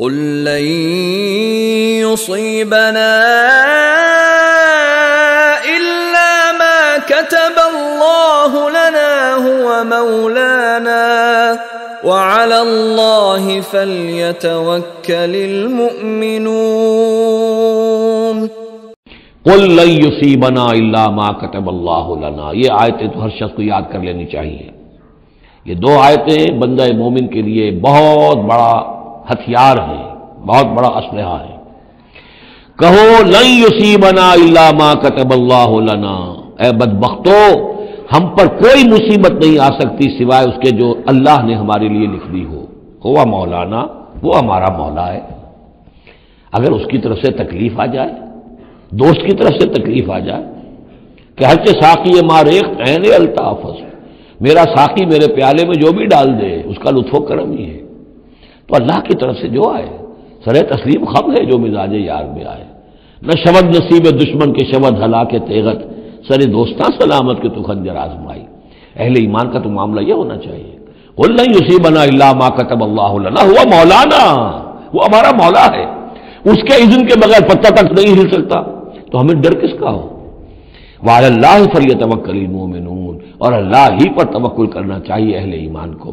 قل لن يصيبنا إلا ما كتب الله لنا هو مولانا وعلى الله فليتوكل المؤمنون قل لن يصيبنا الا ما كتب الله لنا. یہ آیتیں تو ہر شخص کو یاد کر لینی چاہیے. یہ دو آیتیں بندہ مومن کے لیے بہت بڑا ہتھیار ہیں، بہت بڑا اسلحہ ہے. کہو لن يصيبنا الا ما كتب الله لنا، اے بدبختو ہم پر کوئی مصیبت نہیں آ سکتی سوائے اس کے جو اللہ نے ہمارے لیے لکھ دی ہو. ہوا مولانا، وہ ہمارا مولا ہے. اگر اس کی طرف سے تکلیف آ جائے، دوست کی طرف سے تکلیف آ جائے کہ ہر چے ساقی ما ریخت عین الطافظ، میرا ساقی میرے پیالے میں جو بھی ڈال دے اس کا لطف و کرم ہی ہے. تو اللہ کی طرف سے جو آئے سر تسلیم خم ہے جو مزاج یار میں آئے. نہ شود نصیب دشمن کے شود ہلا کے تیغت، سر دوستاں سلامت کے تو خنجر آزمائی. اہل ایمان کا تو معاملہ یہ ہونا چاہیے. قل لن یصیبنا الا ما کتب اللہ لنا ہوا مولانا، وہ ہمارا مولا ہے، اس کے اذن کے بغیر پتہ تک نہیں ہل سکتا. تو ہمیں ڈر کس کا ہو؟ وعلی اللہ فلیتوکل المؤمنون، اور اللہ ہی پر توکل کرنا چاہیے اہل ایمان کو.